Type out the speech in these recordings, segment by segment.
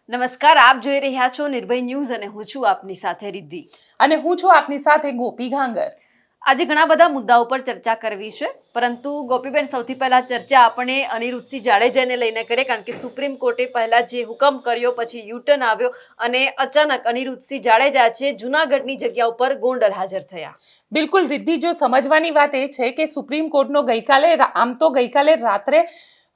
નમસ્કાર, આપ જોઈ રહ્યા છો નિર્ભય ન્યૂઝ અને હું છું આપની સાથે રિદ્ધિ. અને હું છું આપની સાથે ગોપી ઘાંગર. આજે ઘણા બધા મુદ્દાઓ પર ચર્ચા કરવી છે, પરંતુ ગોપીબેન સૌથી પહેલા ચર્ચા આપણે અનિરુદ્ધસિંહ જાડેજાને લઈને કરીએ, કારણ કે સુપ્રીમ કોર્ટે પહેલા જે હુકમ કર્યો પછી યુટર્ન આવ્યો અને અચાનક અનિરુદ્ધસિંહ જાડેજા છે જૂનાગઢની જગ્યા ઉપર ગોંડલ હાજર થયા. બિલકુલ રિદ્ધિ, જો સમજવાની વાત એ છે કે સુપ્રીમ કોર્ટનો ગઈકાલે રાત્રે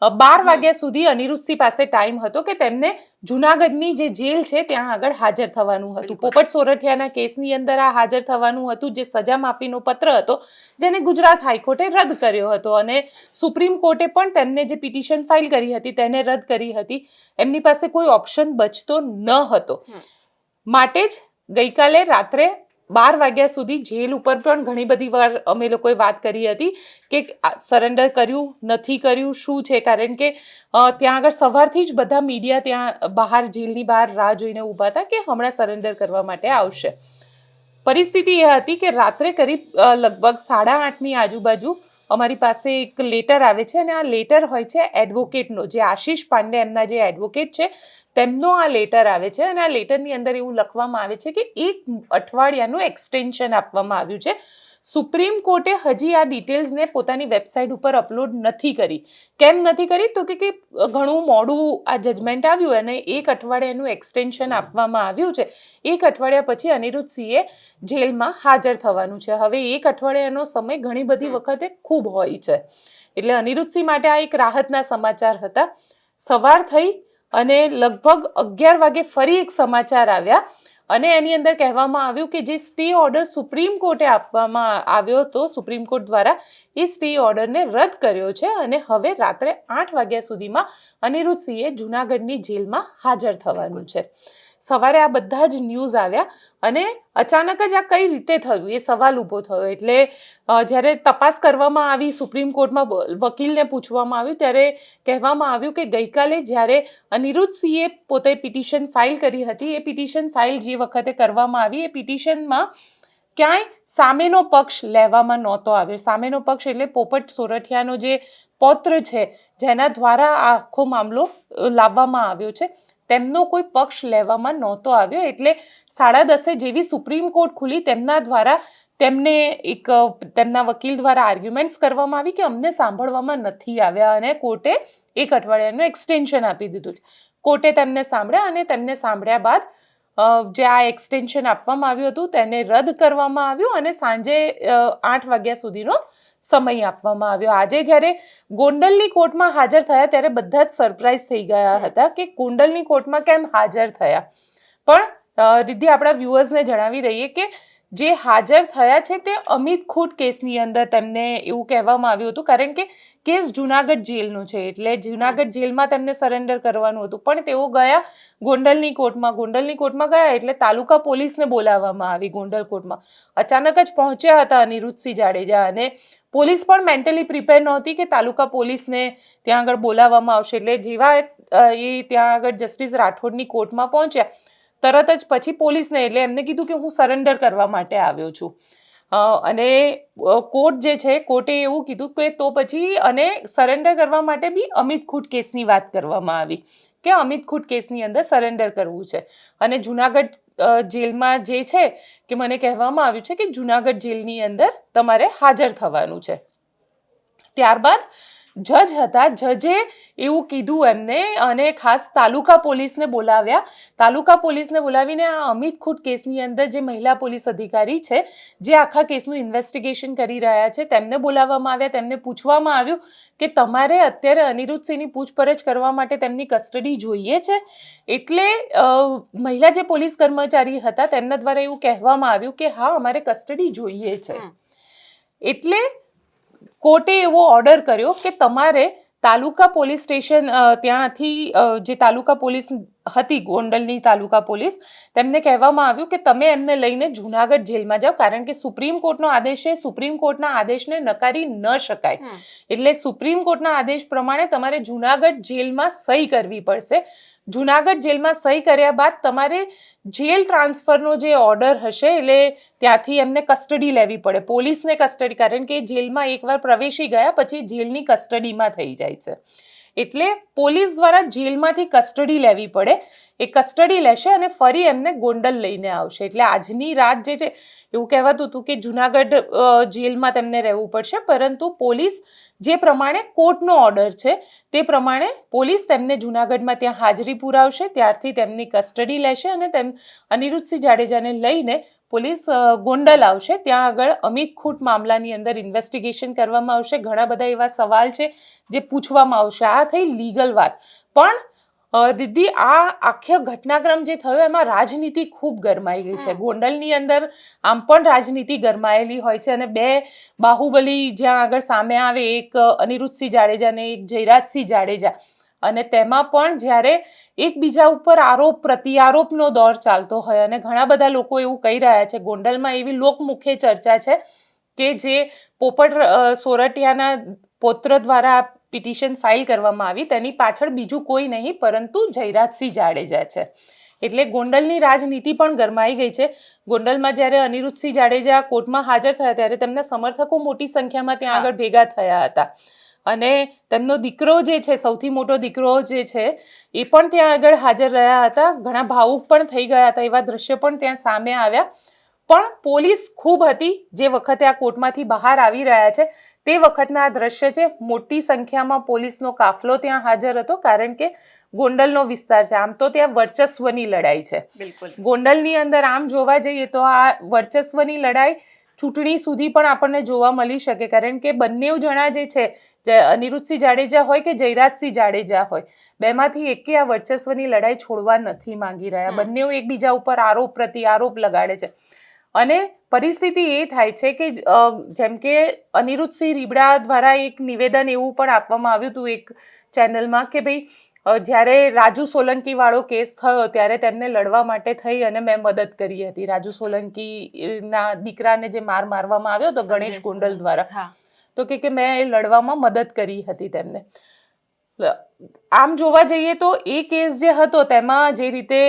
12 વાગ્યા સુધી અનિરુદ્ધસિંહ પાસે ટાઈમ હતો કે તેમને જૂનાગઢની જે જેલ છે ત્યાં આગળ હાજર થવાનું હતું. પોપટ સોરઠિયાના કેસની અંદર આ હાજર થવાનું હતું, જે સજા માફીનો પત્ર હતો જેને ગુજરાત હાઈકોર્ટે રદ કર્યો હતો અને સુપ્રીમ કોર્ટે પણ તેમને જે પિટિશન ફાઇલ કરી હતી તેને રદ કરી હતી. એમની પાસે કોઈ ઓપ્શન બચતો ન હતો, માટે જ ગઈકાલે રાત્રે 12 વાગ્યા સુધી જેલ ઉપર પણ ઘણી બધી વાર અમે લોકોએ વાત કરી હતી કે સરેન્ડર કર્યું નથી કર્યું શું છે, કારણ કે ત્યાં આગળ સવારથી જ બધા મીડિયા ત્યાં બહાર જેલની બહાર રાહ જોઈને ઊભા હતા કે હમણાં સરેન્ડર કરવા માટે આવશે. પરિસ્થિતિ એ હતી કે રાત્રે કરીબ લગભગ 8:30ની આજુબાજુ અમારી પાસે એક લેટર આવે છે અને આ લેટર હોય છે એડવોકેટનો, જે આશીષ પાંડે એમના જે એડવોકેટ છે તેમનો આ લેટર આવે છે અને આ લેટરની અંદર એવું લખવામાં આવે છે કે 1 અઠવાડિયાનું એક્સટેન્શન આપવામાં આવ્યું છે. સુપ્રીમ કોર્ટે હજી આ ડિટેલ્સને પોતાની વેબસાઇટ ઉપર અપલોડ નથી કરી. કેમ નથી કરી? તો કે ઘણું મોડું આ જજમેન્ટ આવ્યું અને 1 અઠવાડિયાનું એક્સટેન્શન આપવામાં આવ્યું છે. 1 અઠવાડિયા પછી અનિરુદ્ધસિંહે જેલમાં હાજર થવાનું છે. હવે 1 અઠવાડિયાનો સમય ઘણી બધી વખતે ખૂબ હોય છે, એટલે અનિરુદ્ધસિંહ માટે આ એક રાહતના સમાચાર હતા. સવાર થઈ અને લગભગ 11 વાગે ફરી એક સમાચાર આવ્યા અને એની અંદર કહેવામાં આવ્યું કે જે સ્ટે ઓર્ડર સુપ્રીમ કોર્ટે આપવામાં આવ્યો હતો સુપ્રીમ કોર્ટ દ્વારા, એ સ્ટે ઓર્ડરને રદ કર્યો છે અને હવે રાત્રે 8 વાગ્યા સુધીમાં અનિરુદ્ધસિંહે જૂનાગઢની જેલમાં હાજર થવાનું છે. સવારે આ બધા જ ન્યૂઝ આવ્યા અને અચાનક જ આ કઈ રીતે થયું એ સવાલ ઊભો થયો. એટલે જ્યારે તપાસ કરવામાં આવી, સુપ્રીમ કોર્ટમાં વકીલને પૂછવામાં આવ્યું ત્યારે કહેવામાં આવ્યું કે ગઈકાલે જ્યારે અનિરુદ્ધસિંહે પોતે પિટિશન ફાઇલ કરી હતી, એ પિટિશન ફાઇલ જે વખતે કરવામાં આવી એ પિટિશનમાં ક્યાંય સામેનો પક્ષ લેવામાં નહોતો આવ્યો. સામેનો પક્ષ એટલે પોપટ સોરઠિયાનો જે પૌત્ર છે જેના દ્વારા આ આખો મામલો લાવવામાં આવ્યો છે, તેમનો કોઈ પક્ષ લેવામાં નહોતો આવ્યો. એટલે 10:30 જેવી સુપ્રીમ કોર્ટ ખુલી તેમના દ્વારા તેમના વકીલ દ્વારા આર્ગ્યુમેન્ટ્સ કરવામાં આવી કે અમને સાંભળવામાં નથી આવ્યા અને કોર્ટે 1 અઠવાડિયાનું એક્સટેન્શન આપી દીધું છે. કોર્ટે તેમને સાંભળ્યા અને તેમને સાંભળ્યા બાદ જે આ એક્સટેન્શન આપવામાં આવ્યું હતું તેને રદ કરવામાં આવ્યું અને સાંજે 8 વાગ્યા સુધીનો સમય આપવામાં આવ્યો. આજે જ્યારે ગોંડલની કોર્ટમાં હાજર થયા ત્યારે બધા જ સરપ્રાઈઝ થઈ ગયા હતા કે ગોંડલની કોર્ટમાં કેમ હાજર થયા. પણ રિદ્ધિ, આપણા વ્યુઅર્સને જણાવી દઈએ કે જે હાજર થયા છે તે અમિત ખૂટ કેસની અંદર તેમને એવું કહેવામાં આવ્યું હતું, કારણ કે કેસ જૂનાગઢ જેલનો છે એટલે જૂનાગઢ જેલમાં તેમને સરેન્ડર કરવાનું હતું. પણ તેઓ ગયા ગોંડલની કોર્ટમાં ગયા એટલે તાલુકા પોલીસને બોલાવવામાં આવી ગોંડલ કોર્ટમાં. અચાનક જ પહોંચ્યા હતા અનિરુદ્ધસિંહ જાડેજા અને પોલીસ પણ મેન્ટલી પ્રિપેર નહોતી કે તાલુકા પોલીસને ત્યાં આગળ બોલાવવામાં આવશે. એટલે જેવા એ ત્યાં આગળ જસ્ટિસ રાઠોડની કોર્ટમાં પહોંચ્યા તરત જ પછી પોલીસને એટલે એમને કીધું કે હું સરેન્ડર કરવા માટે આવ્યો છું. અને કોર્ટ જે છે કોર્ટે એવું કીધું કે તો પછી અને સરેન્ડર કરવા માટે બી અમિત ખૂટ કેસની વાત કરવામાં આવી કે અમિત ખૂટ કેસની અંદર સરેન્ડર કરવું છે. અને જૂનાગઢ જેલમાં જે છે કે મને કહેવામાં આવ્યું છે કે જૂનાગઢ જેલની અંદર તમારે હાજર થવાનું છે. ત્યારબાદ જજ હતા, જજે એવું કીધું એમને અને ખાસ તાલુકા પોલીસને બોલાવ્યા. તાલુકા પોલીસને બોલાવીને આ અમિત ખૂટ કેસની અંદર જે મહિલા પોલીસ અધિકારી છે જે આખા કેસનું ઇન્વેસ્ટિગેશન કરી રહ્યા છે તેમને બોલાવવામાં આવ્યા. તેમને પૂછવામાં આવ્યું કે તમારે અત્યારે અનિરુદ્ધસિંહની પૂછપરછ કરવા માટે તેમની કસ્ટડી જોઈએ છે. એટલે મહિલા જે પોલીસ કર્મચારી હતા તેમના દ્વારા એવું કહેવામાં આવ્યું કે હા, અમારે કસ્ટડી જોઈએ છે. એટલે કોર્ટે એવો ઓર્ડર કર્યો કે તમારે તાલુકા પોલીસ સ્ટેશન ત્યાંથી જે તાલુકા પોલીસ હતી ગોંડલની તાલુકા પોલીસ, તેમને કહેવામાં આવ્યું કે તમે એમને લઈને જૂનાગઢ જેલમાં જાઓ, કારણ કે સુપ્રીમ કોર્ટનો આદેશ છે, સુપ્રીમ કોર્ટના આદેશને નકારી ન શકાય. એટલે સુપ્રીમ કોર્ટના આદેશ પ્રમાણે તમારે જૂનાગઢ જેલમાં સહી કરવી પડશે. જૂનાગઢ જેલમાં સહી કર્યા બાદ તમારે જેલ ટ્રાન્સફરનો જે ઓર્ડર હશે એટલે ત્યાંથી એમને કસ્ટડી લેવી પડે, પોલીસને કસ્ટડી, કારણ કે જેલમાં એકવાર પ્રવેશી ગયા પછી જેલની કસ્ટડીમાં થઈ જાય છે. એટલે પોલીસ દ્વારા જેલમાંથી કસ્ટડી લેવી પડે. એ કસ્ટડી લેશે અને ફરી એમને ગોંડલ લઈને આવશે. એટલે આજની રાત જે છે એવું કહેવાતું હતું કે જુનાગઢ જેલમાં તેમને રહેવું પડશે, પરંતુ પોલીસ જે પ્રમાણે કોર્ટનો ઓર્ડર છે તે પ્રમાણે પોલીસ તેમને જુનાગઢમાં ત્યાં હાજરી પુરાવશે, ત્યારથી તેમની કસ્ટડી લેશે અને અનિરુદ્ધસિંહ જાડેજાને લઈને પોલીસ ગોંડલ આવશે. ત્યાં આગળ અમિત ખૂટ મામલાની અંદર ઇન્વેસ્ટિગેશન કરવામાં આવશે. ઘણા બધા એવા સવાલ છે જે પૂછવામાં આવશે. આ થઈ લીગલ વાત. પણ દીદી, આ આખો ઘટનાક્રમ જે થયો એમાં રાજનીતિ ખૂબ ગરમાઈ ગઈ છે. ગોંડલની અંદર આમ પણ રાજનીતિ ગરમાયેલી હોય છે અને બે બાહુબલી જ્યાં આગળ સામે આવે, એક અનિરુદ્ધસિંહ જાડેજા ને એક જયરાજસિંહ જાડેજા, અને તેમાં પણ જ્યારે એકબીજા ઉપર આરોપ પ્રત્યારોપનો દોર ચાલતો હોય અને ઘણા બધા લોકો એવું કહી રહ્યા છે, ગોંડલમાં એવી લોકમુખે ચર્ચા છે કે જે પોપટ સોરઠિયાના પૌત્ર દ્વારા પિટિશન ફાઇલ કરવામાં આવી, તેની પાછળ બીજું કોઈ નહીં પરંતુ જયરાજસિંહ જાડેજા છે. એટલે ગોંડલની રાજનીતિ પણ ગરમાઈ ગઈ છે. ગોંડલમાં જ્યારે અનિરુદ્ધસિંહ જાડેજા કોર્ટમાં હાજર થયા ત્યારે તેમના સમર્થકો મોટી સંખ્યામાં ત્યાં આગળ ભેગા થયા હતા અને તેમનો દીકરો જે છે, સૌથી મોટો દીકરો જે છે એ પણ ત્યાં આગળ હાજર રહ્યા હતા. ઘણા ભાવુક પણ થઈ ગયા હતા. એવા દ્રશ્ય પણ ત્યાં સામે આવ્યા. પણ પોલીસ ખૂબ હતી. જે વખતે આ કોર્ટમાંથી બહાર આવી રહ્યા છે તે વખતના આ દ્રશ્ય છે. મોટી સંખ્યામાં પોલીસનો કાફલો ત્યાં હાજર હતો, કારણ કે ગોંડલનો વિસ્તાર છે. આમ તો ત્યાં વર્ચસ્વની લડાઈ છે. બિલકુલ. ગોંડલની અંદર આમ જોવા જઈએ તો આ વર્ચસ્વની લડાઈ ચૂંટણી સુધી પણ આપણને જોવા મળી શકે, કારણ કે બંને જણા જે છે, અનિરુદ્ધસિંહ જાડેજા હોય કે જયરાજસિંહ જાડેજા હોય, બેમાંથી એકે આ વર્ચસ્વની લડાઈ છોડવા નથી માંગી રહ્યા. બંને એકબીજા ઉપર આરોપ પ્રત્યારોપ લગાડે છે અને પરિસ્થિતિ એ થાય છે કે જેમ કે અનિરુદ્ધસિંહ રીબડા દ્વારા એક નિવેદન એવું પણ આપવામાં આવ્યું હતું એક ચેનલમાં કે ભાઈ, જ્યારે રાજુ સોલંકી વાળો કેસ થયો ત્યારે તેમને લડવા માટે થઈ અને મેં મદદ કરી હતી. રાજુ સોલંકીના દીકરાને જે મારવામાં આવ્યો હતો ગણેશ ગોંડલ દ્વારા, તો કે મેં લડવામાં મદદ કરી હતી તેમને. આમ જોવા જઈએ તો એ કેસ જે હતો તેમાં જે રીતે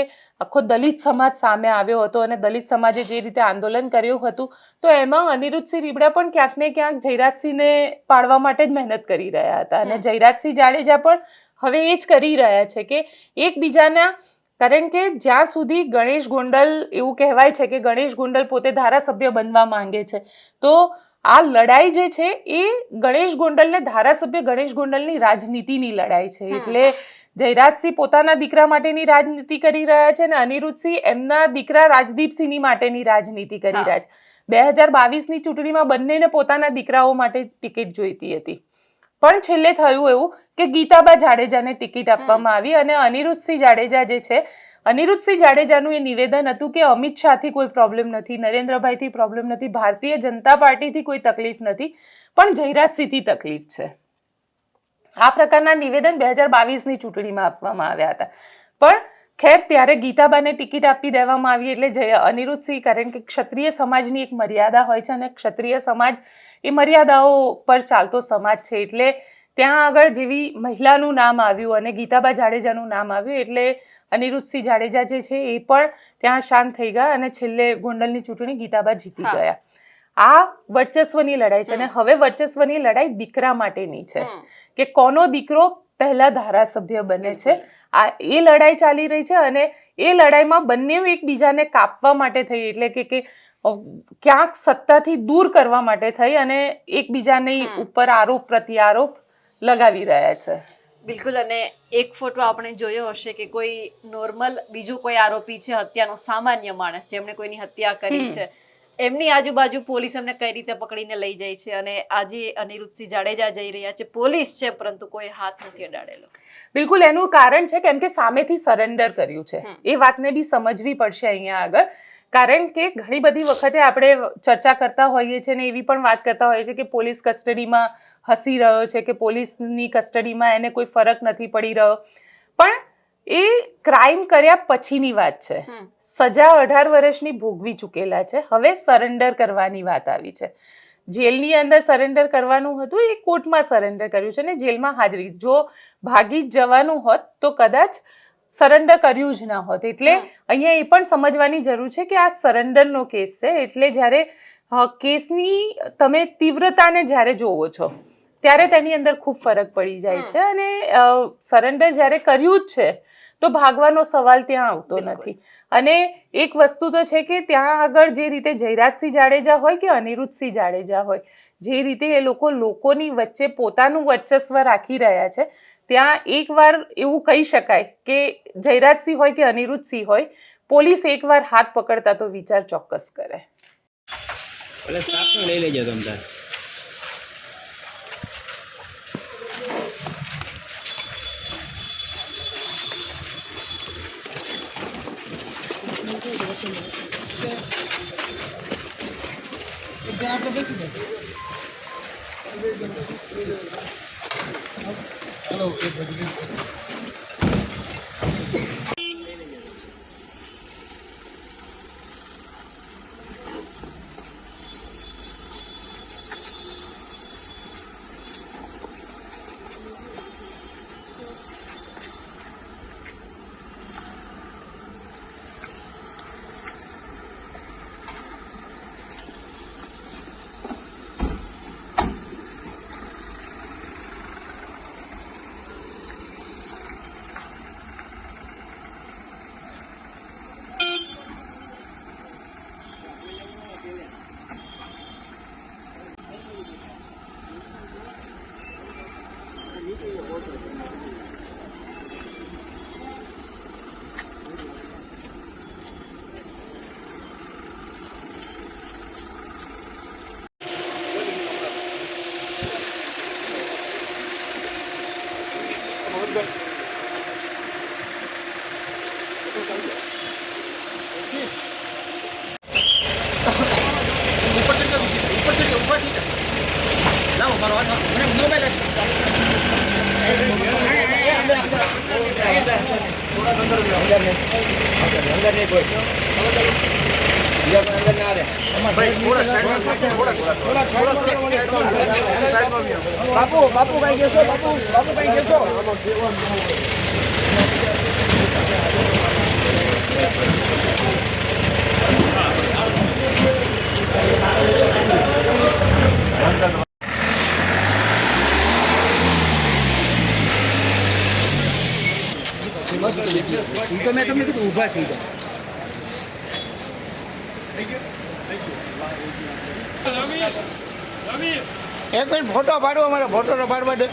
આખો દલિત સમાજ સામે આવ્યો હતો અને દલિત સમાજે જે રીતે આંદોલન કર્યું હતું, તો એમાં અનિરુદ્ધસિંહ રીબડા પણ ક્યાંક ને ક્યાંક જયરાજસિંહને પાડવા માટે જ મહેનત કરી રહ્યા હતા અને જયરાજસિંહ જાડેજા પણ હવે એ જ કરી રહ્યા છે કે એકબીજાના, કારણ કે જ્યાં સુધી ગણેશ ગોંડલ, એવું કહેવાય છે કે ગણેશ ગોંડલ પોતે ધારાસભ્ય બનવા માંગે છે, તો આ લડાઈ જે છે એ ગણેશ ગોંડલને ધારાસભ્ય ગણેશ ગોંડલની રાજનીતિની લડાઈ છે. એટલે જયરાજસિંહ પોતાના દીકરા માટેની રાજનીતિ કરી રહ્યા છે અને અનિરુદ્ધસિંહ એમના દીકરા રાજદીપસિંહની માટેની રાજનીતિ કરી રહ્યા છે. 2022ની ચૂંટણીમાં બંનેને પોતાના દીકરાઓ માટે ટિકિટ જોઈતી હતી, પણ છેલ્લે થયું એવું કે ગીતાબા જાડેજાને ટિકિટ આપવામાં આવી અને અનિરુદ્ધસિંહ જાડેજા જે છે, અનિરુદ્ધસિંહ જાડેજાનું એ નિવેદન હતું કે અમિત શાહથી કોઈ પ્રોબ્લેમ નથી, નરેન્દ્રભાઈથી પ્રોબ્લેમ નથી, ભારતીય જનતા પાર્ટીથી કોઈ તકલીફ નથી, પણ જયરાજસિંહથી તકલીફ છે. આ પ્રકારના નિવેદન 2022ની ચૂંટણીમાં આપવામાં આવ્યા હતા. પણ ખેર, ત્યારે ગીતાબાને ટિકિટ આપી દેવામાં આવી એટલે અનિરુદ્ધસિંહ, કારણ કે ક્ષત્રિય સમાજની એક મર્યાદા હોય છે અને ક્ષત્રિય સમાજ એ મર્યાદાઓ પર ચાલતો સમાજ છે, એટલે ત્યાં આગળ જેવી મહિલાનું નામ આવ્યું અને ગીતાબા જાડેજાનું નામ આવ્યું એટલે અનિરુદ્ધસિંહ જાડેજા જે છે એ પણ ત્યાં શાંત થઈ ગયા અને છેલ્લે ગોંડલની ચૂંટણી ગીતાબા જીતી ગયા. આ વર્ચસ્વની લડાઈ છે અને હવે વર્ચસ્વની લડાઈ દીકરા માટેની છે કે કોનો દીકરો પહેલા ધારાસભ્ય બને છે. આ એ લડાઈ ચાલી રહી છે અને એ લડાઈમાં બંને એકબીજાને કાપવા માટે થઈ, એટલે કે ક્યાંક સત્તાથી દૂર કરવા માટે થઈ અને એકબીજાની ઉપર આરોપ પ્રત્યારોપ લગાવી રહ્યા છે. બિલકુલ. અને એક ફોટો આપણે જોયો હશે કે કોઈ નોર્મલ બીજું કોઈ આરોપી છે હત્યાનો, સામાન્ય માણસ જેમણે કોઈની હત્યા કરી છે, એમની આજુબાજુ પોલીસ એમને કઈ રીતે પકડીને લઈ જાય છે અને આજે અનિરુદ્ધસિંહ જાડેજા જઈ રહ્યા છે, પોલીસ છે પરંતુ કોઈ હાથ નથી અડાડેલો. બિલકુલ, એનું કારણ છે કેમ કે સામેથી સરેન્ડર કર્યું છે. એ વાતને બી સમજવી પડશે અહીંયા આગળ, કારણ કે ઘણી બધી વખતે આપણે ચર્ચા કરતા હોઈએ છીએ ને એવી પણ વાત કરતા હોઈએ છીએ કે પોલીસ કસ્ટડીમાં હસી રહ્યો છે કે પોલીસની કસ્ટડીમાં એને કોઈ ફરક નથી પડી રહ્યો, પણ એ ક્રાઇમ કર્યા પછીની વાત છે. સજા 18 વર્ષની ભોગવી ચૂકેલા છે, હવે સરેન્ડર કરવાની વાત આવી છે. જેલની અંદર સરેન્ડર કરવાનું હતું, એ કોર્ટમાં સરેન્ડર કર્યું છે ને જેલમાં હાજરી. જો ભાગી જ જવાનું હોત તો કદાચ સરેન્ડર કર્યું જ ના હોત. એટલે અહીંયા એ પણ સમજવાની જરૂર છે કે આ સરેન્ડરનો કેસ છે, એટલે જ્યારે કેસની તમે તીવ્રતાને જ્યારે જોવો છો, ત્યારે તેની અંદર ખૂબ ફરક પડી જાય છે અને સરેન્ડર જ્યારે કર્યું જ છે તો ભાગવાનો સવાલ ત્યાં આવતો નથી. અને એક વસ્તુ તો છે કે ત્યાં આગળ જે રીતે જયરાજસિંહ જાડેજા હોય કે અનિરુદ્ધસિંહ જાડેજા હોય, જે રીતે એ લોકોની વચ્ચે પોતાનું વર્ચસ્વ રાખી રહ્યા છે, ત્યાં એકવાર એવું કહી શકાય કે જયરાજસિંહ હોય કે અનિરુદ્ધસિંહ હોય, પોલીસ એકવાર હાથ પકડતા તો વિચાર ચોક્કસ કરે. એટલે સ્ટાફને લઈ લેજો તમ તાર. બાપુ કઈ કેસો બાપુ કઈ કેસો તો મેં તમને કીધું ઊભા થઈ જાઓ. એક મિનિટ ફોટો પાડો, અમારે ફોટો તો પાડવા દે.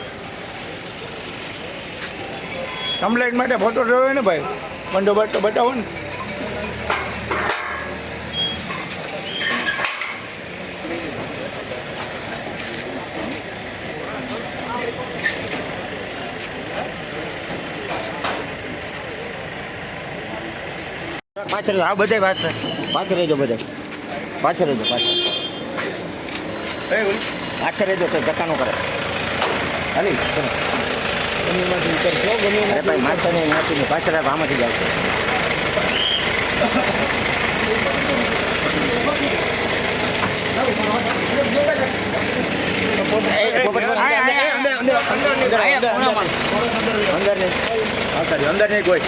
કમ્પ્લેટ માટે ફોટો જોયો ને ભાઈ, બંદોબસ્ત તો બતાવો ને. પાછળ આ બધે પાછળ રહેજો, બધે પાછળ રહેજો, પાછળ રહેજો, તો ધક્કા ન કરે. હાલી અરે ભાઈ માથે નહીં નાખીને પાછળ આમાંથી જ આવશે. અંદર નહીં કોઈ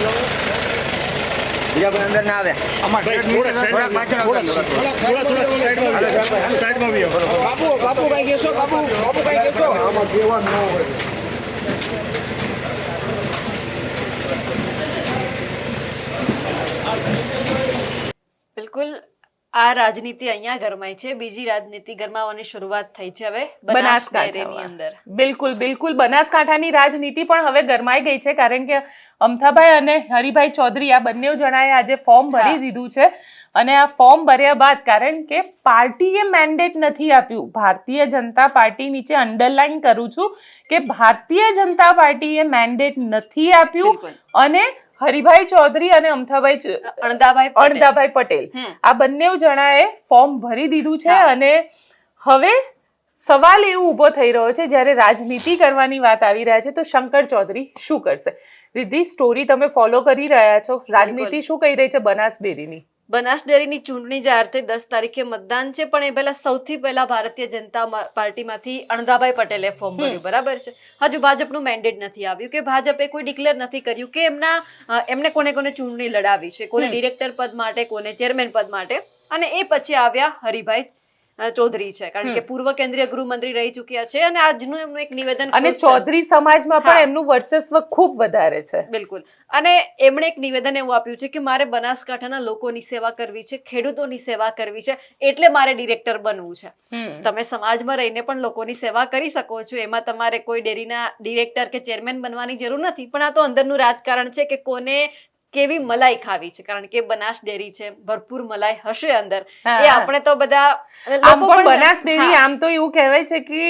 બીજા કોઈ અંદર ના આવે. બાપુ કઈ કેસો બાપુ કઈ કેસો. બિલકુલ આ રાજનીતિ અહીંયા ગરમાય છે, બીજી રાજનીતિ ગરમાવાની શરૂઆત થઈ છે હવે બનાસકાંઠાની અંદર. બિલકુલ બનાસકાંઠાની રાજનીતિ પણ હવે ગરમાઈ ગઈ છે, કારણ કે અમથાભાઈ અને હરિભાઈ ચૌધરી આ બંને જણાએ આજે ફોર્મ ભરી દીધું છે. અને આ ફોર્મ ભર્યા બાદ, કારણ કે પાર્ટીએ મેન્ડેટ નથી આપ્યું, ભારતીય જનતા પાર્ટી, નીચે અંડરલાઈન કરું છું કે ભારતીય જનતા પાર્ટીએ મેન્ડેટ નથી આપ્યું, અને હરિભાઈ ચૌધરી અને અણદાભાઈ પટેલ આ બંને જણાએ ફોર્મ ભરી દીધું છે. અને હવે સવાલ એવો ઊભો થઈ રહ્યો છે, જ્યારે રાજનીતિ કરવાની વાત આવી રહ્યા છે તો શંકર ચૌધરી શું કરશે? રિદ્ધિ, સ્ટોરી તમે ફોલો કરી રહ્યા છો, રાજનીતિ શું કહી રહી છે બનાસ ડેરીની? બનાસ ડેરીની ચૂંટણી જાહેર થઈ 10 તારીખે મતદાન છે, પણ એ પહેલા સૌથી પહેલા ભારતીય જનતા પાર્ટીમાંથી અણદાભાઈ પટેલે ફોર્મ ભર્યું, બરાબર છે. હજુ ભાજપનું મેન્ડેટ નથી આવ્યું કે ભાજપે કોઈ ડિક્લેર નથી કર્યું કે એમને કોને ચૂંટણી લડાવી છે, કોને ડિરેક્ટર પદ માટે, કોને ચેરમેન પદ માટે. અને એ પછી આવ્યા હરિભાઈ ચૌધરી છે, કારણ કે પૂર્વ કેન્દ્રીય ગૃહમંત્રી રહી ચૂક્યા છે અને આજનું એમનું એક નિવેદન અને ખૂબ સરસ. ચૌધરી સમાજમાં હા. પણ એમનું વર્ચસ્વ ખૂબ વધારે છે. બિલકુલ. અને એમણે એક નિવેદન એવું આપ્યું છે કે મારે બનાસકાંઠાના લોકોની સેવા કરવી છે, ખેડૂતોની સેવા કરવી છે, એટલે મારે ડિરેક્ટર બનવું છે. તમે સમાજમાં રહીને પણ લોકોની સેવા કરી શકો છો, એમાં તમારે કોઈ ડેરીના ડિરેક્ટર કે ચેરમેન બનવાની જરૂર નથી. પણ આ તો અંદરનું રાજકારણ છે કે કોને કેવી મલાઈ ખાવી છે, કારણ કે બનાસ ડેરી છે, ભરપૂર મલાઈ હશે અંદર. હા, એ હા. આપણે તો બધા આમ લોકો પણ બનાસ ડેરી હા. આમ તો એવું કહેવાય છે કે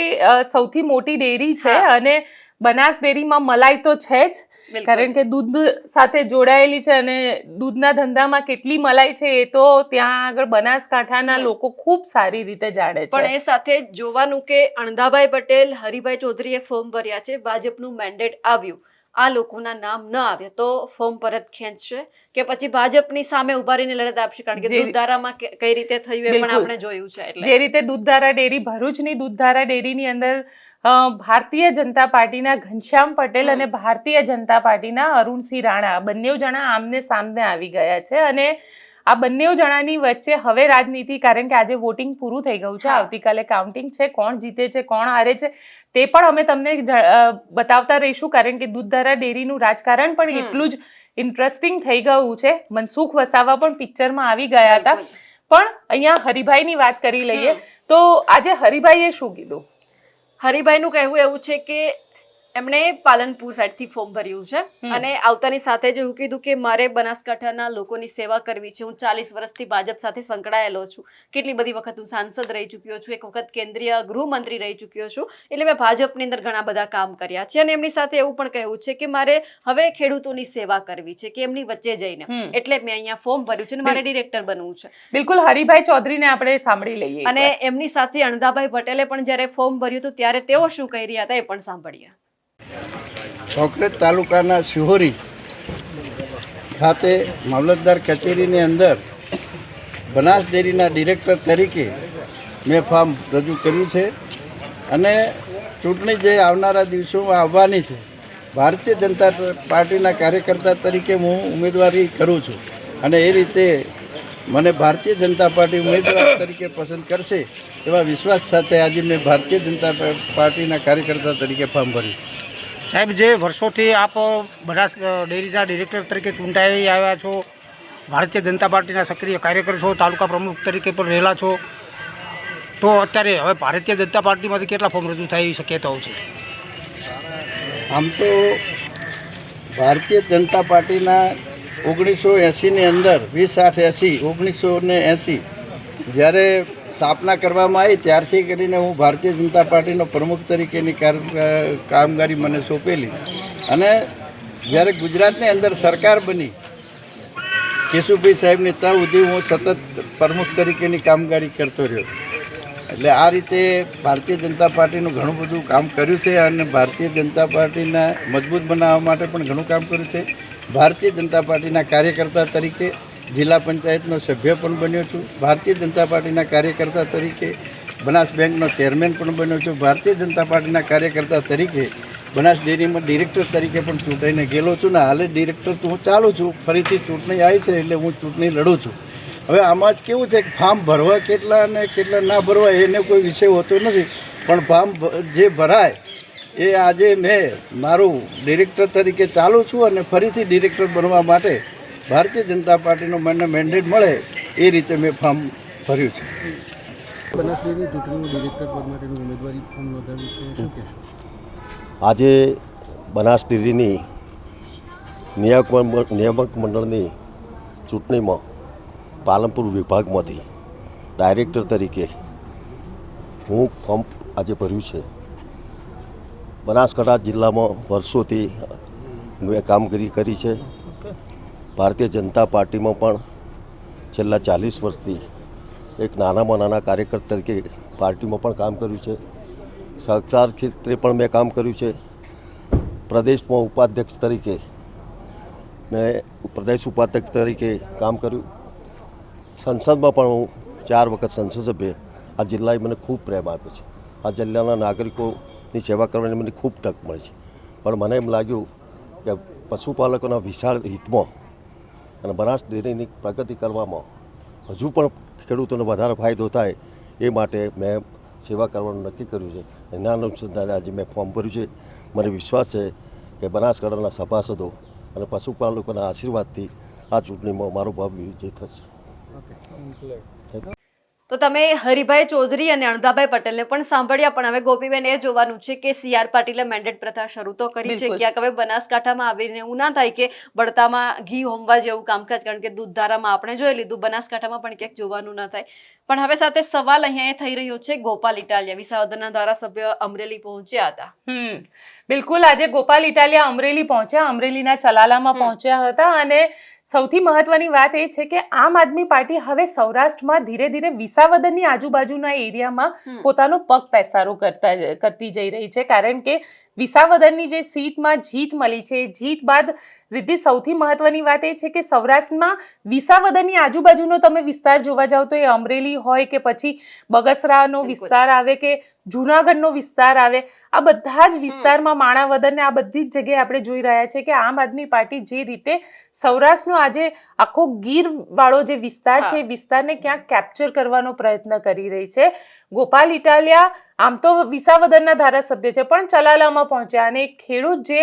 સૌથી મોટી ડેરી છે હા. અને બનાસ ડેરીમાં મલાઈ તો છે જ, બિલકુલ. કારણ કે દૂધ સાથે જોડાયેલી છે અને દૂધના ધંધામાં કેટલી મલાઈ છે એ તો ત્યાં આગળ બનાસકાંઠાના લોકો ખૂબ સારી રીતે જાણે છે. પણ એ સાથે જોવાનું કે અણધાભાઈ પટેલ, હરિભાઈ ચૌધરીએ ફોર્મ ભર્યા છે, ભાજપનું મેન્ડેટ આવ્યું, આ લોકોના નામ ન આવ્યા તો ફોર્મ પરત ખેંચશે કે પછી ભાજપની સામે ઉભા રહીને લડત આપશે, કારણ કે દૂધધારામાં કઈ રીતે થયું એ પણ બિલકુલ. આપણે જોયું છે. એટલે જે રીતે દૂધધારા ડેરી, ભરૂચની દૂધધારા ડેરીની અંદર ભારતીય જનતા પાર્ટીના ઘનશ્યામ પટેલ અને ભારતીય જનતા પાર્ટીના અરુણસિંહ રાણા બંને જણા આમને સામને આવી ગયા છે અને આ બંને જણાની વચ્ચે હવે રાજનીતિ, કારણ કે આજે વોટિંગ પૂરું થઈ ગયું છે, હા. આવતીકાલે કાઉન્ટિંગ છે, કોણ જીતે છે કોણ હારે છે તે પણ અમે તમને બતાવતા રહીશું, કારણ કે દૂધધારા ડેરીનું રાજકારણ પણ એટલું જ ઇન્ટરેસ્ટિંગ થઈ ગયું છે. મનસુખ વસાવા પણ પિક્ચરમાં આવી ગયા હતા. બિલકુલ. પણ અહીંયા હરિભાઈની વાત કરી લઈએ તો આજે હરિભાઈએ શું કીધું? હરિભાઈનું કહેવું એવું છે કે એમણે પાલનપુર સાઈડથી ફોર્મ ભર્યું છે અને આવતાની સાથે જ એવું કીધું કે મારે બનાસકાંઠાના લોકોની સેવા કરવી છે. હું 40 વર્ષથી ભાજપ સાથે સંકળાયેલો છું, કેટલી બધી વખત હું સાંસદ રહી ચૂક્યો છું, એક વખત કેન્દ્રીય ગૃહમંત્રી રહી ચૂક્યો છું, એટલે મેં ભાજપની અંદર ઘણા બધા કામ કર્યા છે. અને એમની સાથે એવું પણ કહેવું છે કે મારે હવે ખેડૂતોની સેવા કરવી છે, કે એમની વચ્ચે જઈને, એટલે મેં અહીંયા ફોર્મ ભર્યું છે અને મારે ડિરેક્ટર બનવું છે. બિલકુલ. હરિભાઈ ચૌધરીને આપણે સાંભળી લઈએ અને એમની સાથે અણધાભાઈ પટેલે પણ જ્યારે ફોર્મ ભર્યું હતું ત્યારે તેઓ શું કહી રહ્યા હતા એ પણ સાંભળીએ. ચોકલેટ તાલુકાના શિહોરી ખાતે મામલતદાર કચેરીની અંદર બનાસ ડેરીના ડિરેક્ટર તરીકે મેં ફોર્મ રજૂ કર્યું છે અને ચૂંટણી જે આવનારા દિવસોમાં આવવાની છે, ભારતીય જનતા પાર્ટીના કાર્યકર્તા તરીકે હું ઉમેદવારી કરું છું અને એ રીતે મને ભારતીય જનતા પાર્ટી ઉમેદવાર તરીકે પસંદ કરશે એવા વિશ્વાસ સાથે આજે મેં ભારતીય જનતા પાર્ટીના કાર્યકર્તા તરીકે ફોર્મ ભર્યું. સાહેબ, જે વર્ષોથી આપ બનાસ ડેરીના ડિરેક્ટર તરીકે ચૂંટાઈ આવ્યા છો, ભારતીય જનતા પાર્ટીના સક્રિય કાર્યકર છો, તાલુકા પ્રમુખ તરીકે પણ રહેલા છો, તો અત્યારે હવે ભારતીય જનતા પાર્ટીમાંથી કેટલા ફોર્મ રજૂ થાય એવી શક્યતાઓ છે? આમ તો ભારતીય જનતા પાર્ટીના 1980ની અંદર 20/8/1980 જ્યારે સ્થાપના કરવામાં આવી ત્યારથી કરીને હું ભારતીય જનતા પાર્ટીનો પ્રમુખ તરીકેની કામગીરી મને સોંપેલી અને જ્યારે ગુજરાતની અંદર સરકાર બની કેશુભાઈ સાહેબની ત્યાં સુધી હું સતત પ્રમુખ તરીકેની કામગીરી કરતો રહ્યો. એટલે આ રીતે ભારતીય જનતા પાર્ટીનું ઘણું બધું કામ કર્યું છે અને ભારતીય જનતા પાર્ટીના મજબૂત બનાવવા માટે પણ ઘણું કામ કર્યું છે. ભારતીય જનતા પાર્ટીના કાર્યકર્તા તરીકે જિલ્લા પંચાયતનો સભ્ય પણ બન્યો છું. ભારતીય જનતા પાર્ટીના કાર્યકર્તા તરીકે બનાસ બેંકનો ચેરમેન પણ બન્યો છું. ભારતીય જનતા પાર્ટીના કાર્યકર્તા તરીકે બનાસ ડેરીમાં ડિરેક્ટર તરીકે પણ ચૂંટાઈને ગયેલો છું ને હાલે ડિરેક્ટર તો હું ચાલું છું. ફરીથી ચૂંટણી આવી છે એટલે હું ચૂંટણી લડું છું. હવે આમાં જ કેવું છે કે ફાર્મ ભરવા કેટલા અને કેટલા ના ભરવા એને કોઈ વિષય હોતો નથી, પણ ફાર્મ જે ભરાય એ આજે મેં મારું ડિરેક્ટર તરીકે ચાલું છું અને ફરીથી ડિરેક્ટર બનવા માટે ભારતીય જનતા પાર્ટીનો મને મેન્ડેટ મળે એ રીતે મેં ફોર્મ ભર્યું છે. બનાસ ડેરીની ચૂંટણીનું ડિરેક્ટર પદ માટેનું ઉમેદવારી ફોર્મ નોંધાવ્યું છે, શું કહેશો? આજે બનાસ ડેરીની નિયામક મંડળની ચૂંટણીમાં પાલનપુર વિભાગમાંથી ડાયરેક્ટર તરીકે હું ફોર્મ આજે ભર્યું છે. બનાસકાંઠા જિલ્લામાં વર્ષોથી મેં કામગીરી કરી છે. ભારતીય જનતા પાર્ટીમાં પણ છેલ્લા 40 વર્ષથી એક નાનામાં નાના કાર્યકર તરીકે પાર્ટીમાં પણ કામ કર્યું છે. સરકાર ક્ષેત્રે પણ મેં કામ કર્યું છે. પ્રદેશમાં ઉપાધ્યક્ષ તરીકે મેં પ્રદેશ ઉપાધ્યક્ષ તરીકે કામ કર્યું. સંસદમાં પણ હું 4 વખત સંસદ સભ્ય. આ જિલ્લાએ મને ખૂબ પ્રેમ આપ્યો છે. આ જિલ્લાના નાગરિકોની સેવા કરવાની મને ખૂબ તક મળી છે. પણ મને એમ લાગ્યું કે પશુપાલકોના વિશાળ હિતમાં અને બનાસ ડેરીની પ્રગતિ કરવામાં હજુ પણ ખેડૂતોને વધારે ફાયદો થાય એ માટે મેં સેવા કરવાનું નક્કી કર્યું છે. એના અનુસંધાને આજે મેં ફોર્મ ભર્યું છે. મને વિશ્વાસ છે કે બનાસકાંઠાના સભાસદો અને પશુપાલકોના આશીર્વાદથી આ ચૂંટણીમાં મારો ભાવ વિજય થશે. તો તમે હરિભાઈ ચૌધરી અને અણધાભાઈ પટેલને પણ સાંભળ્યા, પણ હવે ગોપીબેન એ જોવાનું છે કે CR પાટીલે મેન્ડેટ પ્રથા શરૂ તો કરી છે, બિલકુલ. ક્યાંક હવે બનાસકાંઠામાં આવીને એવું ના થાય કે બળતામાં ઘી હોમવા જેવું કામકાજ, કારણ કે દૂધધારામાં આપણે જોઈ લીધું, બનાસકાંઠામાં પણ ક્યાંક જોવાનું ના થાય. પણ હવે સાથે સવાલ અહીંયા એ થઈ રહ્યો છે, ગોપાલ ઇટાલિયા વિસાવદરના ધારાસભ્ય અમરેલી પહોંચ્યા હતા. બિલકુલ, આજે ગોપાલ ઇટાલિયા અમરેલી પહોંચ્યા, અમરેલીના ચલાલામાં પહોંચ્યા હતા. અને સૌથી મહત્વની વાત એ છે કે આમ આદમી પાર્ટી હવે સૌરાષ્ટ્રમાં ધીરે ધીરે વિસાવદરની આજુબાજુના એરિયામાં પોતાનો પગ પેસારો કરતી જઈ રહી છે, કારણ કે વિસાવદરની જે સીટમાં જીત મળી છે, જીત બાદ રિદ્ધિ સૌથી મહત્વની વાત એ છે કે સૌરાષ્ટ્રમાં વિસાવદરની આજુબાજુનો તમે વિસ્તાર જોવા જાવ તો એ અમરેલી હોય કે પછી બગસરાનો વિસ્તાર આવે કે જૂનાગઢનો વિસ્તાર આવે, આ બધા જ વિસ્તારમાં માણાવદર ને આ બધી જ જગ્યાએ આપણે જોઈ રહ્યા છે કે આમ આદમી પાર્ટી જે રીતે સૌરાષ્ટ્રનો આજે આખો ગીર વાળો જે વિસ્તાર છે એ વિસ્તારને ક્યાંક કેપ્ચર કરવાનો પ્રયત્ન કરી રહી છે. ગોપાલ ઇટાલિયા આમ તો વિસાવદરના ધારાસભ્ય છે, પણ ચલાલામાં પહોંચ્યા અને એક ખેડૂત જે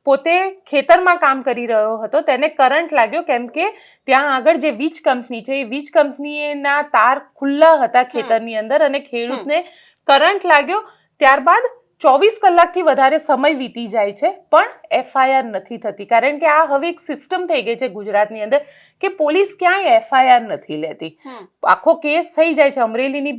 પોતે ખેતરમાં કામ કરી રહ્યો હતો તેને કરંટ લાગ્યો, કેમ કે ત્યાં આગળ જે વીજ કંપની છે એ વીજ કંપનીના તાર ખુલ્લા હતા ખેતરની અંદર અને ખેડૂતને કરંટ લાગ્યો. ત્યારબાદ 24 કલાકથી વધારે સમય વીતી જાય છે પણ FIR નથી થતી, કારણ કે આ હવે એક સિસ્ટમ થઈ ગઈ છે ગુજરાતની અંદર કે પોલીસ ક્યાંય FIR નથી લેતી. આખો કેસ થઈ જાય છે. અમરેલીની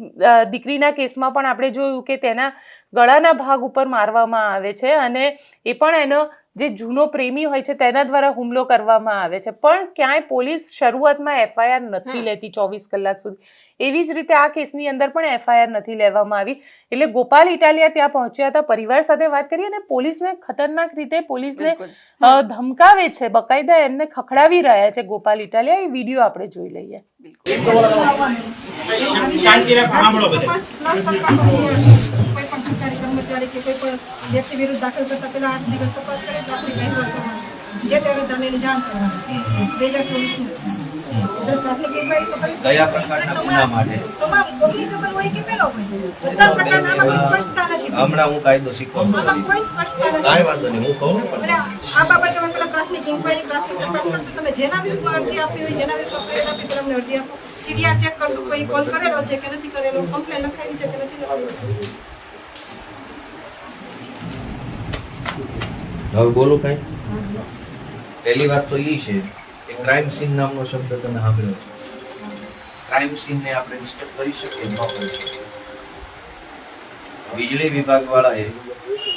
દીકરીના કેસમાં પણ આપણે જોયું કે તેના ગળાના ભાગ ઉપર મારવામાં આવે છે અને એ પણ એનો જે જૂનો પ્રેમી હોય છે તેના દ્વારા હુમલો કરવામાં આવે છે, પણ ક્યાંય પોલીસ શરૂઆતમાં FIR નથી લેતી 24 કલાક સુધી. એવી જ રીતે આ કેસની અંદર પણ FIR નથી લેવામાં આવી. એટલે ગોપાલ ઇટાલિયા ત્યાં પહોંચ્યા હતા, પરિવાર સાથે વાત કરી અને પોલીસને ખતરનાક રીતે પોલીસને ધમકાવે છે, બકાયદા એમને ખખડાવી રહ્યા છે ગોપાલ ઇટાલિયા. એ વિડીયો આપણે જોઈ લઈએ. કોઈ પણ સરકારી કર્મચારી કે કોઈ પણ વ્યક્તિ વિરુદ્ધ દાખલ કરતા પહેલા 8 દિવસ તપાસ કરે તો આપણી કહેવત કરવાની જે તે વિધાનની જાણ કરવાની 2024 છે. પ્રાથમિક ઇન્ક્વાયરી કયા પ્રકારના ગુના માટે તમામ કોગ્નિઝેબલ હોય કે પેલો હોય બધા પ્રકારના આમાં કોઈ સ્પષ્ટતા નથી. હમણાં હું કાયદો શીખવાનું આમાં કોઈ સ્પષ્ટતા નથી. કાંઈ વાંધો નહીં, હું કહું ને અને આ બાબતે અમે પેલા પ્રાથમિક ઇન્ક્વાયરી પ્રાથમિક તપાસ કરશું. તમે જેના વિરુદ્ધમાં અરજી આપી હોય, જેના વિરુદ્ધમાં ફરિયાદ આપી હોય, અમને અરજી આપો. CDR ચેક કરશું, કોઈ કોલ કરેલો છે કે નથી કરેલો, કમ્પ્લેન લખાવી છે કે નથી લખાવી. હવે બોલું કઈ. પહેલી વાત તો એ છે કે ક્રાઇમ સીન નામનો શબ્દ તમે સાંભળ્યો છે. ક્રાઇમ સીનને આપણે ડિસ્ટર્બ કરી શકીએ ન કરી શકીએ. વીજળી વિભાગ વાળાએ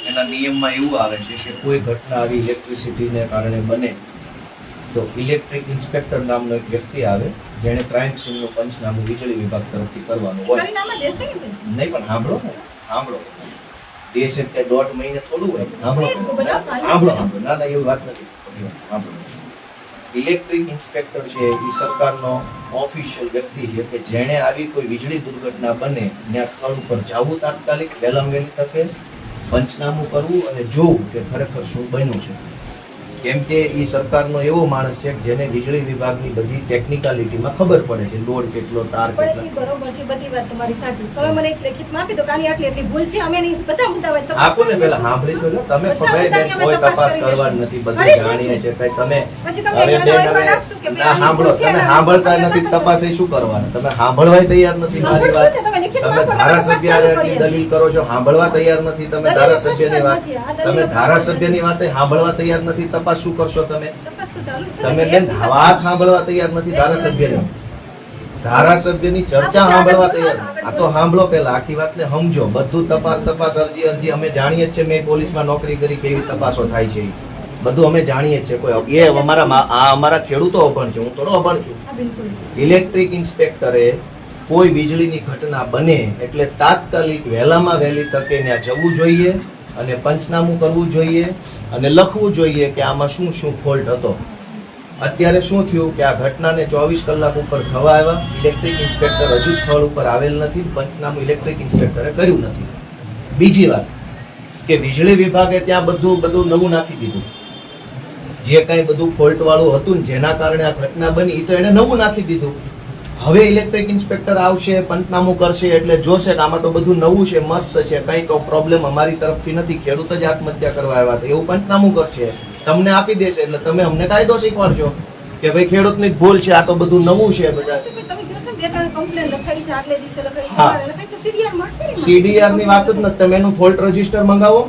એના નિયમમાં એવું આવે છે કે કોઈ ઘટના આવી ઇલેક્ટ્રિસિટીને કારણે બને તો ઇલેક્ટ્રિક ઇન્સ્પેક્ટર નામનો એક વ્યક્તિ આવે જેણે ક્રાઇમ સીનનું પંચનામું વીજળી વિભાગ તરફથી કરવાનું હોય. પરિણામ દેશે કે નહીં? નહીં પણ સાંભળો ને, સાંભળો. દેશ એટલે 1.5 મહિને થોડું હોય. સાંભળો. ના ના એવી વાત નથી. સાંભળો. ઇલેક્ટ્રિક ઇન્સ્પેક્ટર છે એ સરકારનો ઓફિશિયલ વ્યક્તિ છે કે જેણે આવી કોઈ વીજળી દુર્ઘટના બને ત્યાં સ્થળ ઉપર જવું તાત્કાલિક, વહેલામાં વહેલી તકે પંચનામું કરવું અને જોવું કે ખરેખર શું બન્યું છે. કેમ કે એ સરકારનો એવો માણસ છે જેને વીજળી વિભાગની બધી ટેકનિકાલિટીમાં ખબર પડે છે, લોડ કેટલો, તાર પણ કેટલા. એ બરોબર છે, બધી વાત તમારી સાચી. તમે મને એક લેખિતમાં આપી દો કે આની આટલી આટલી ભૂલ છે, અમે એની બધા મુદ્દાઓ તપાસ આપો ને કરીશું. પેલા સાંભળી તો લો. તમે બધા ખબર મુદ્દાની અમે કોઈ તપાસ તપાસ કરી કરવા લઈશું. નથી, કરી બધું દઈશું. જાણીએ છે. કઈ તમે પછી તમે હવે એનો બેન અહેવાલ હવે આપશો કે ના ભાઈ સાંભળો, આની ભૂલ છે, તમે આની સાંભળતા ભૂલ નથી, છે. તપાસ એ શું કરવાના? તમે સાંભળવાય તૈયાર નથી મારી સાંભળશો વાત. ને, તમે લેખિતમાં તમે આપો, તમે ધારાસભ્ય તપાસ ચાલુ આટલી કરીએ. દલીલ કરો છો, સાંભળવા તૈયાર નથી. તમે દલીલ ધારાસભ્યની વાત, નથી. આ દલીલ તમે નથી. ધારાસભ્યની વાત સાંભળવા તૈયાર નથી, તપાસ શું કરશો તમે? તપાસ તો ચાલુ છે ને. તમે એક બેન દિવસ વાત સાંભળવા તૈયાર નથી ધારાસભ્યની. ધારાસભ્યની ચર્ચા સાંભળવા તૈયાર. આ તો સાંભળો પેલા, આખી વાતને સમજો. બધું તપાસ અરજી અમે જાણીએ જ છે. મેં પોલીસમાં નોકરી કરી, કેવી તપાસો થાય છે બધું અમે જાણીએ જ છે. કોઈ એ અમારા ખેડૂતો અભણ છે, હું થોડો અભણ છું. હા, બિલકુલ. ઇલેક્ટ્રિક ઇન્સ્પેક્ટરે કોઈ વીજળીની ઘટના બને એટલે તાત્કાલિક વહેલામાં વહેલી તકે ત્યાં જવું જોઈએ અને પંચનામું કરવું જોઈએ અને લખવું જોઈએ કે આમાં શું શું ફોલ્ટ હતો. અત્યારે શું થયું કે આ ઘટનાને 24 કલાક ઉપર થવા આવ્યા, ઇલેક્ટ્રિક ઇન્સ્પેક્ટર હજુ સ્થળ ઉપર આવેલ નથી, પંચનામું ઇલેક્ટ્રિક ઇન્સ્પેક્ટરે કર્યું નથી. બીજી વાત કે વીજળી વિભાગે ત્યાં બધું નવું નાખી દીધું. જે કાંઈ બધું ફોલ્ટ વાળું હતું ને જેના કારણે આ ઘટના બની એ તો એને નવું નાખી દીધું. હવે ઇલેક્ટ્રિક ઇન્સ્પેક્ટર આવશે, પંચનામું કરશે એટલે જોશે કે આમાં તો બધું નવું છે, મસ્ત છે, કઈ તો પ્રોબ્લેમ અમારી તરફથી નથી, ખેડૂત જ આત્મહત્યા કરવા આવ્યા હતા એવું પંચનામું કરશે, તમને આપી દેશે એટલે તમે અમને કાયદો શીખવાડજો કે ભાઈ ખેડૂતની જ ભૂલ છે, આ તો બધું નવું છે બધા. તમે કહો છો ને 2-3 કમ્પ્લેન લખાઈ છે, આગલે દિવસે લખાઈ છે, હા. સવારે લખાઈ તો CDR મળશે ને એમાં? સીડીઆર ની વાત જ નથી, તમે એનું ફોલ્ટ રજીસ્ટર મંગાવો,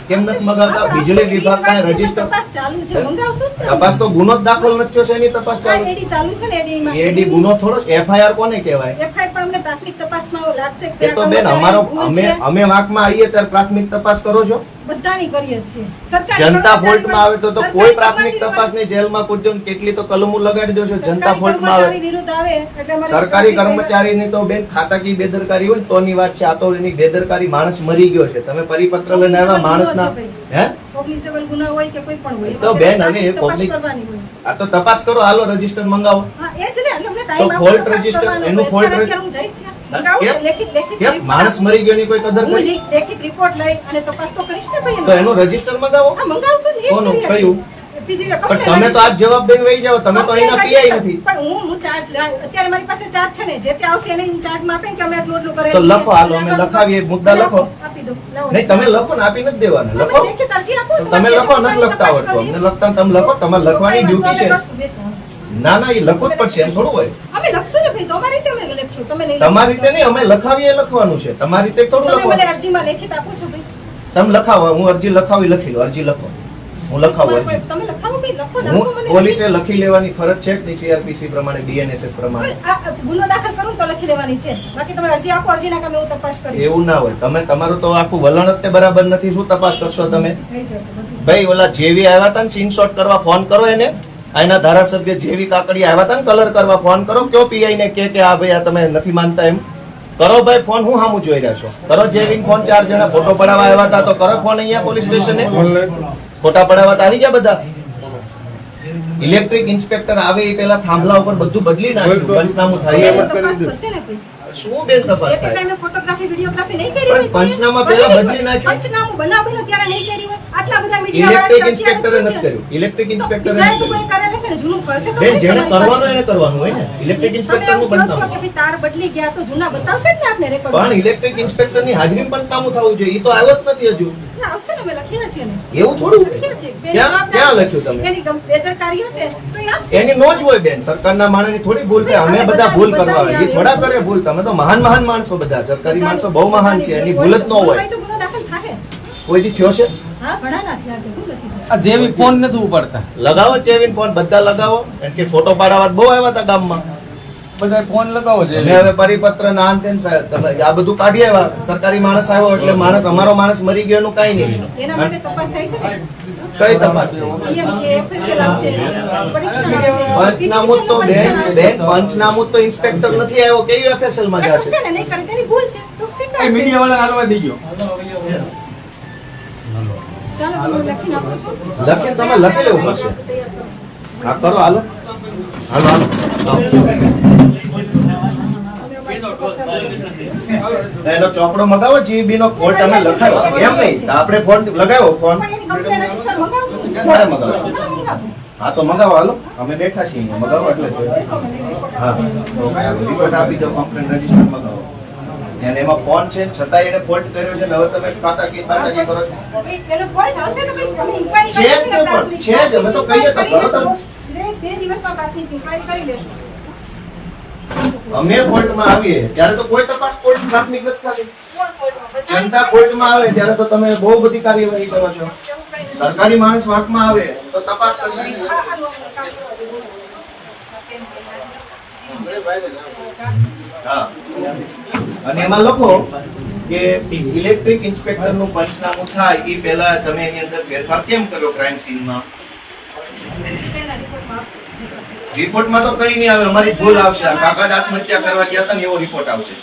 કેમ નથી મંગાવતા? આપણે વીજળી વિભાગ પાસે એની રજીસ્ટર, તપાસ ચાલુ છે, મંગાવશું જ ને? તપાસ તો ગુનો જ દાખલ નથી થયો છે, એની તપાસ હા, ચાલુ. એડી ચાલુ છે ને, એડીમાં. એડી ગુનો થોડો એફઆઈઆર કોને કહેવાય? FIR પણ અમને પ્રાથમિક તપાસમાં એવું લાગશે કે એ તો આ બેન કર્મચારીની અમારો ભૂલ અમે છે. અમે વાંકમાં આવીએ ત્યારે પ્રાથમિક તપાસ કરો છો, બધાની કરીએ જ છીએ. સરકારી જનતા કર્મચારી ફોલ્ટમાં આવે તો સરકારી કોઈ પ્રાથમિક કર્મચારી તપાસ નહીં, જેલમાં પૂરજો ને કેટલી તો કલમો લગાડી દો છો. જનતા સરકારી ફોલ્ટમાં આવે, કર્મચારી વિરુદ્ધ આવે એટલે અમારે સરકારી પ્રાથમિક કર્મચારીની તો બેન ખાતાકીય બેદરકારી હોય ને તોની વાત છે, આ તો એની બેદરકારી, માણસ મરી ગયો છે, તમે પરિપત્ર લઈને આવ્યા માણસના, હે કોગ્નિઝેબલ ગુના હોય કે કોઈ પણ હોય તો એમાં બેન હવે પ્રાથમિક એ તપાસ કોગ્નિ- કરવાની હોય છે. આ તો તપાસ કરો, હાલો રજીસ્ટર મંગાવો. હા, એ જ ને, એટલે અમને તો time આપો, ફોલ્ટ તપાસ રજીસ્ટર, કરવાનો એનું હોય. ફોલ્ટ અત્યારે હું જઈશ ત્યાં. મંગાવું કેમ? તો લેખિત કેમ report માણસ આપો. મરી ગયો ની કોઈ કદર હું કરી? લેખિત રિપોર્ટ લઈ અને તપાસ તો કરીશ ને ભાઈ તો એનો. એનું રજીસ્ટર મંગાવો. હા, મંગાવશું ને, એ જ કોનું? કરીએ છીએ. કયું? બીજી પણ complaint તમે તો આજ જવાબ દઈને વહી જાઓ, તમે તો અહીંના complaint પીઆઈ register. નથી. પણ હું ચાર્જ અત્યારે મારી પાસે ચાર્જ છે ને, જે તે આવશે એને ચાર્જમાં આપે ને કે અમે આટલું આટલું તો કરેલું લખો, હાલો અમે લખાવીએ, મુદ્દા લખો. આપી દો, લાવો. નહીં તમે લખો ને, આપી નથી દેવાના, તમે લખો. લેખિત અરજી આપો, તો તમે લખો, નથી લખતા આવડતું, અમને લખતા તમે લખો, તમારે લખવાની ડ્યુટી છે. ના ના, એ લખવું જ પડશે, એમ થોડું હોય. અમે લખશું ને ભાઈ, તમારી રીતે અમે લખશું, તમે નહીં તમારી રીતે નહીં, અમે લખાવીએ લખવાનું છે, તમારી રીતે થોડું તમે મને લખવાનું. અરજીમાં લેખિત આપો છો ભાઈ. તમે લખાવો, હું અરજી લખાવી, લખી લો, અરજી લખો, હું લખાવું અરજી. તમે લખાવો ભાઈ, લખો હું નાખો મને. પોલીસે લખી લેવાની ફરજ છે કે સીઆરપીસી પ્રમાણે, બીએનએસએસ પ્રમાણે? આ ગુનો દાખલ કરું તો લખી લેવાની છે, બાકી તમે અરજી આપો, અરજીના કામે હું તપાસ કરીશ. એવું ના હોય, તમે તમારું તો આખું વલણ જ તે બરાબર નથી, શું તપાસ કરશો તમે? થઈ જશે બધું. ભાઈ ઓલા જેવી આવ્યા હતા ને સ્ક્રીનશોટ કરવા, ફોન કરો એને. આના ધારાસભ્ય જેવી કાકડી આવ્યા હતા ને કલર કરવા, ફોન કરો, કયો પીઆઈ ને કે આ ભાઈ આ તમે નથી માનતા એમ કરો ભાઈ ફોન, હું સામું જોઈ રહ્યા છો, કરો જેવી ફોન. 4 જણા ફોટો પડાવવા આવ્યા હતા તો કરો ફોન અહીંયા પોલીસ સ્ટેશને. ફોટા પડાવવા તો આવી ગયા બધા. ઇલેક્ટ્રિક ઇન્સ્પેક્ટર આવે એ પેલા થાંભલા ઉપર બધું બદલી નાખ્યું, પંચનામું થાય. એની તપાસ થશે ને ભાઈ. શું બેન તપાસ જે તે થાય? ટાઈમે ફોટોગ્રાફી વિડીયોગ્રાફી નહીં કરી હોય પણ પંચનામા તો એ પહેલા બની જ બદલી હોય. નાખ્યું. પંચનામું બનાવ બન્યો ત્યારે નહીં કરી હોય. આટલા બધા ઇલેક્ટ્રિક મીડિયા ઇન્સ્પેક્ટરે નથી કર્યું, ઇલેક્ટ્રિક ઇન્સ્પેક્ટરે બીજાએ નથી તો કોઈ કર્યું. કરેલ હશે ને, જૂનું કરશે તો બેન ખરી જેને તમારી કરવાનું પાસે. એને કરવાનું હોય ને. ઇલેક્ટ્રિક તમે ઇન્સ્પેક્ટર એવું નું કહો છો પંચનામું. કે ભાઈ તાર બદલી ગયા તો જૂના બતાવશે જ ને આપણે રેકોર્ડ. પણ ઇલેક્ટ્રિક ઇન્સ્પેક્ટર ની હાજરી પંચનામું થવું જોઈએ, એ તો આવ્યો જ નથી હજુ. આવશે ને, અમે લખ્યા છીએ ને. એવું થોડું હોય? લખ્યા છે. બેન ક્યાં જવાબદાર ક્યાં છે. લખ્યું તમે? એની બેદરકારી હશે તો એ આપશે. એની નો જ હોય બેન, સરકારના માણસની થોડી ભૂલ થાય, અમે બધા ભૂલ કરવા હોય, એ થોડા કરે ભૂલ. તમે તો મહાન મહાન માણસો બધા, સરકારી માણસો બહુ મહાન છે, એની ભૂલ જ ન હોય. તો ગુનો દાખલ થાય. કોઈ દી થયો છે? હા, ઘણા ના થયા છે, ભૂલ નથી થઈ. આ જેવી ફોન નથી ઉપાડતા, લગાવો ચેવિન ફોન, બધા લગાવો. કારણ કે ફોટો પાડાવા બહુ આવ્યા હતા ગામમાં. બધા ફોન લગાવો છે. અમે હવે પરિપત્ર ના અંતે સાહેબ તમે આ બધું કાઢી આવ્યા. સરકારી માણસ આવ્યો એટલે માણસ, અમારો માણસ મરી ગયો એનું કઈ નહીં. એના માટે તપાસ થાય છે ને. કઈ તપાસ? PM છે, FSL આવશે, પરીક્ષણ આવશે. પંચનામું તો બેન પંચનામું તો ઇન્સ્પેક્ટર નથી આવ્યો, કેવી એફએસએલ માં જશે? કરશે ને, નહીં કરે તેની ભૂલ છે તો સ્વીકારશે. મીડિયા વાળા હાલવા દઈ ગયો. ચાલો, હું લખી નાખું છું. લખી તમે લખી લેવું પડશે. તૈયાર કરો. હા કરો, હાલો હાલો હાલો. એનો ચોપડો મગાવો, જીબી નો ફોલ્ટ અમે લખાયો એમ નહીં, તો આપણે ફોન લગાવ્યો ફોન પણ એની complaint register મંગાવજો. ક્યારે મગાવશો? હા, મંગાવજો. હા તો મગાવો, હાલો અમે બેઠા છીએ અહીંયા. મગાવો એટલે જોઈએ. હા રિપોર્ટ આપી દો, કમ્પ્લેન રજીસ્ટર મગાવો. અને એમાં ફોન છે છતાં એને ફોલ્ટ કર્યો છે ને હવે તમે પાતાકી કરો છો. એનો fault હશે ને ભાઈ, તમે inquiry છે જ કરી તે પણ, છે જ, અમે તો કહીએ તો કરો તમે. બે દિવસમાં પ્રાથમિક inquiry કરી લેશું. અમે ફોલ્ટમાં આવીએ ત્યારે તો કોઈ તપાસ ફોલ્ટ પ્રાથમિક નથી થતી. કોણ faultમાં? બધા જનતા ફોલ્ટમાં આવે ત્યારે તો તમે બહુ બધી કાર્યવાહી કરો છો. સરકારી માણસ વાંકમાં આવે તો તપાસ કરવી. હા, હા, નો, કામ કરવા દે. હા અને એમાં લખો કે ઇલેક્ટ્રિક ઇન્સ્પેક્ટર નું પંચનામું થાય એ પહેલા તમે એની અંદર ફેરફાર કેમ કર્યો ક્રાઇમ સીનમાં? રિપોર્ટમાં તો કઈ નહીં આવે, અમારી ભૂલ આવશે. આ કાકા જ આત્મહત્યા કરવા ગયા હતા ને એવો રિપોર્ટ આવશે.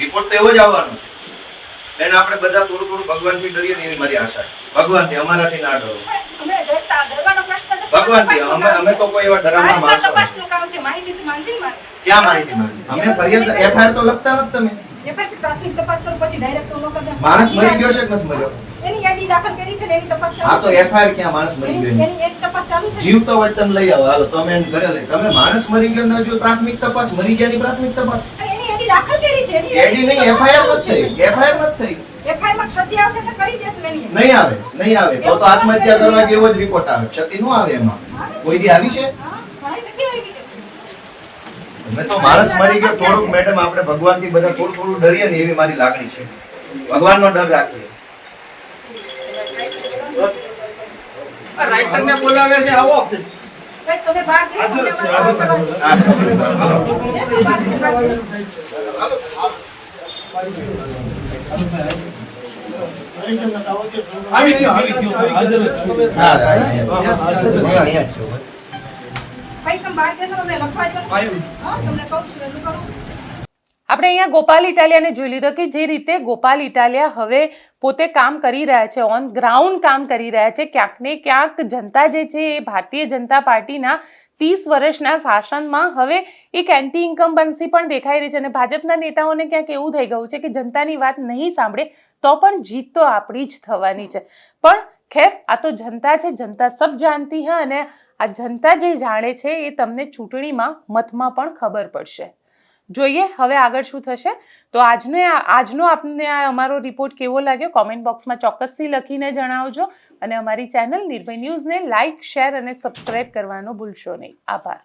રિપોર્ટ તો એવો જ આવવાનો છે. એને આપણે બધા થોડું થોડું ભગવાનથી ડરીએ ને એવી મારી આશા છે. ભગવાનથી, અમારાથી ના ડરો. અમે ડરવાનો પ્રશ્ન નથી. ભગવાનથી અમે તો કોઈ એવા ડરાવના માણસો નથી. તપાસનું કામ છે, માહિતી તો માંગી મારે. ક્યાં માહિતી માંગી? અમે ફરિયાદ એફઆઈઆર તો લખતા નથી તમે. એ પછી પ્રાથમિક તપાસ કરો, પછી ડાયરેક્ટ તો ન કરતા. માણસ મરી ગયો છે કે નથી મર્યો? એની યાદી દાખલ કરી છે ને એની તપાસ આ ચાલુ તો છે. એફઆઈઆર ક્યાં માણસ મરી ગયો એની? એની તપાસ ચાલુ છે. જીવતો હોય તમે લઈ આવો, હાલો તમે એને ઘરે લઈ, તમે માણસ મરી ગયો ના જો પ્રાથમિક તપાસ, મરી ગયાની પ્રાથમિક તપાસ એની દાખલ કરી છે. એડી નહીં, એફઆઈઆર નથી થઈ, એફઆઈઆર નથી થઈ. એફઆઈઆર માં ક્ષતિ આવશે એટલે કરી દેશું એની. નહીં આવે, નહીં આવે તો આત્મહત્યા કરવા જેવો જ રિપોર્ટ આવે, ક્ષતિ નો આવે એમાં. કોઈ દી આવી છે? હા, ઘણી જગ્યાએ આવી છે. મેં તો માણસ મરી ગયો થોડુંક મેડમ આપણે ભગવાનથી બધા થોડું થોડું ડરીએ ને એવી મારી લાગણી છે. ભગવાનનો ડર રાખીએ. રાઇટરને બોલાવે છે, આવો. ભાઈ, તમે બહાર બેસો, તમે વાત કરો. આ બેસો, બહાર બેસો. આવી ગયો, હાજર જ છું. હા, અહીંયા જ છે. ભાઈ, તમે બહાર બેસો, તમને લખવા દો. હા, તમને કહું છું એટલું કરો. આપણે અહીંયા ગોપાલ ઇટાલિયાને જોઈ લીધો કે જે રીતે ગોપાલ ઇટાલિયા હવે પોતે કામ કરી રહ્યા છે, ઓન ગ્રાઉન્ડ કામ કરી રહ્યા છે. ક્યાંક ને ક્યાંક જનતા જે છે એ ભારતીય જનતા પાર્ટીના 30 વર્ષના શાસનમાં હવે એક એન્ટી ઇન્કમ્બન્સી પણ દેખાઈ રહી છે અને ભાજપના નેતાઓને ક્યાંક એવું થઈ ગયું છે કે જનતાની વાત નહીં સાંભળે તો પણ જીત તો આપણી જ થવાની છે. પણ ખેર, આ તો જનતા છે, જનતા સબ જાણતી હે અને આ જનતા જે જાણે છે એ તમને ચૂંટણીમાં મતમાં પણ ખબર પડશે. જોઈએ હવે આગળ શું થશે. તો આજનો આપને આ અમારો રિપોર્ટ કેવો લાગ્યો કોમેન્ટ બોક્સમાં ચોક્કસથી લખીને જણાવજો અને અમારી ચેનલ નિર્ભય ન્યૂઝને લાઇક, શેર અને સબસ્ક્રાઇબ કરવાનો ભૂલશો નહીં. આભાર.